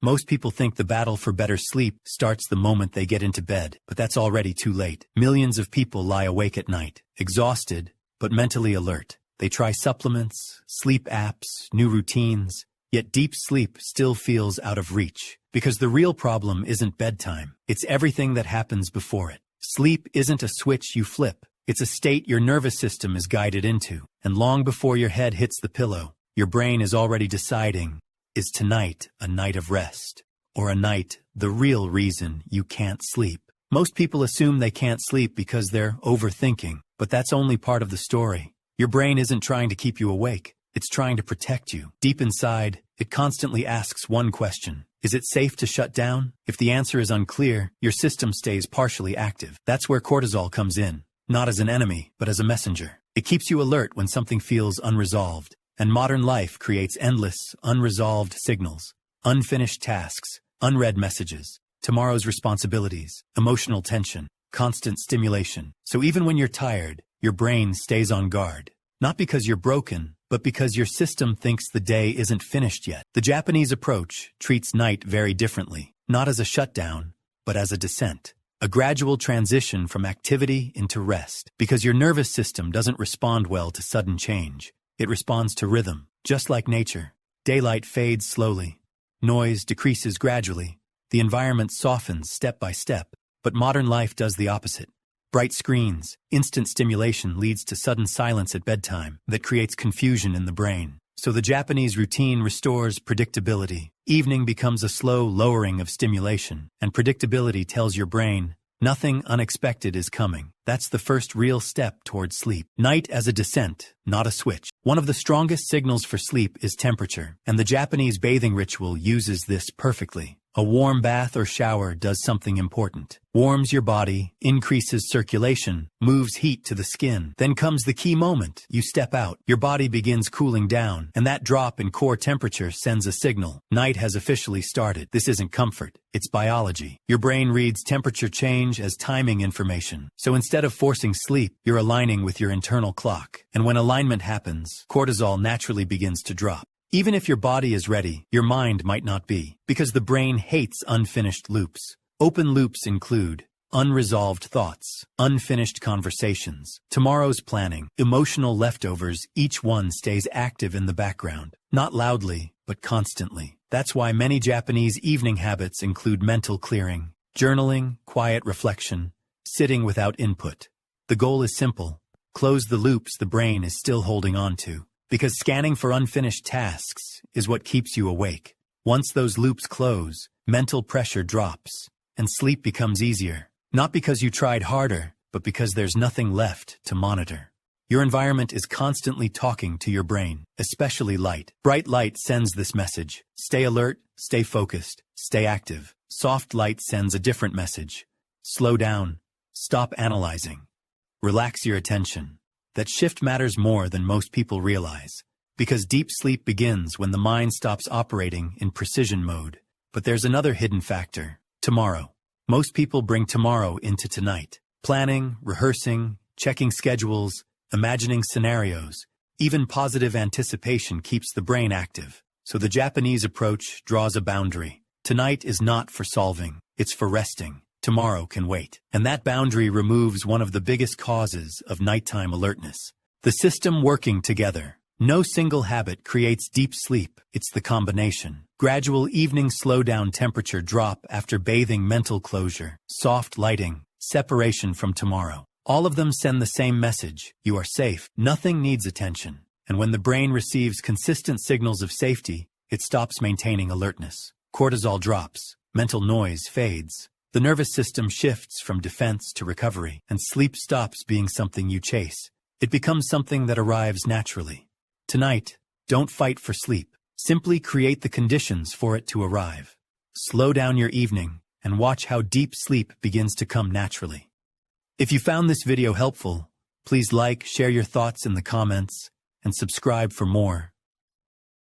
Most people think the battle for better sleep starts the moment they get into bed, but that's already too late. Millions of people lie awake at night, exhausted, but mentally alert. They try supplements, sleep apps, new routines, yet deep sleep still feels out of reach. Because the real problem isn't bedtime, it's everything that happens before it. Sleep isn't a switch you flip. It's a state your nervous system is guided into, and long before your head hits the pillow, your brain is already deciding, is tonight a night of rest, or a night the real reason you can't sleep? Most people assume they can't sleep because they're overthinking, but that's only part of the story. Your brain isn't trying to keep you awake, it's trying to protect you. Deep inside, it constantly asks one question: is it safe to shut down? If the answer is unclear, your system stays partially active. That's where cortisol comes in. Not as an enemy, but as a messenger. It keeps you alert when something feels unresolved, and modern life creates endless, unresolved signals, unfinished tasks, unread messages, tomorrow's responsibilities, emotional tension, constant stimulation. So even when you're tired, your brain stays on guard. Not because you're broken, but because your system thinks the day isn't finished yet. The Japanese approach treats night very differently, not as a shutdown, but as a descent. A gradual transition from activity into rest, because your nervous system doesn't respond well to sudden change. It responds to rhythm, just like nature. Daylight fades slowly. Noise decreases gradually. The environment softens step by step. But modern life does the opposite. Bright screens, instant stimulation leads to sudden silence at bedtime that creates confusion in the brain. So the Japanese routine restores predictability. Evening becomes a slow lowering of stimulation, and predictability tells your brain, nothing unexpected is coming. That's the first real step towards sleep. Night as a descent, not a switch. One of the strongest signals for sleep is temperature, and the Japanese bathing ritual uses this perfectly. A warm bath or shower does something important. Warms your body, increases circulation, moves heat to the skin. Then comes the key moment. You step out, your body begins cooling down, and that drop in core temperature sends a signal. Night has officially started. This isn't comfort, it's biology. Your brain reads temperature change as timing information. So instead of forcing sleep, you're aligning with your internal clock. And when alignment happens, cortisol naturally begins to drop. Even if your body is ready, your mind might not be, because the brain hates unfinished loops. Open loops include unresolved thoughts, unfinished conversations, tomorrow's planning, emotional leftovers. Each one stays active in the background, not loudly, but constantly. That's why many Japanese evening habits include mental clearing, journaling, quiet reflection, sitting without input. The goal is simple: close the loops the brain is still holding on to. Because scanning for unfinished tasks is what keeps you awake. Once those loops close, mental pressure drops, and sleep becomes easier. Not because you tried harder, but because there's nothing left to monitor. Your environment is constantly talking to your brain, especially light. Bright light sends this message: stay alert, stay focused, stay active. Soft light sends a different message: slow down, stop analyzing, relax your attention. That shift matters more than most people realize, because deep sleep begins when the mind stops operating in precision mode. But there's another hidden factor: tomorrow. Most people bring tomorrow into tonight. Planning, rehearsing, checking schedules, imagining scenarios. Even positive anticipation keeps the brain active. So the Japanese approach draws a boundary. Tonight is not for solving, it's for resting. Tomorrow can wait. And that boundary removes one of the biggest causes of nighttime alertness. The system working together. No single habit creates deep sleep, it's the combination. Gradual evening slow-down temperature drop after bathing, mental closure, soft lighting, separation from tomorrow. All of them send the same message: you are safe, nothing needs attention. And when the brain receives consistent signals of safety, it stops maintaining alertness. Cortisol drops, mental noise fades. The nervous system shifts from defense to recovery, and sleep stops being something you chase. It becomes something that arrives naturally. Tonight, don't fight for sleep. Simply create the conditions for it to arrive. Slow down your evening and watch how deep sleep begins to come naturally. If you found this video helpful, please like, share your thoughts in the comments, and subscribe for more.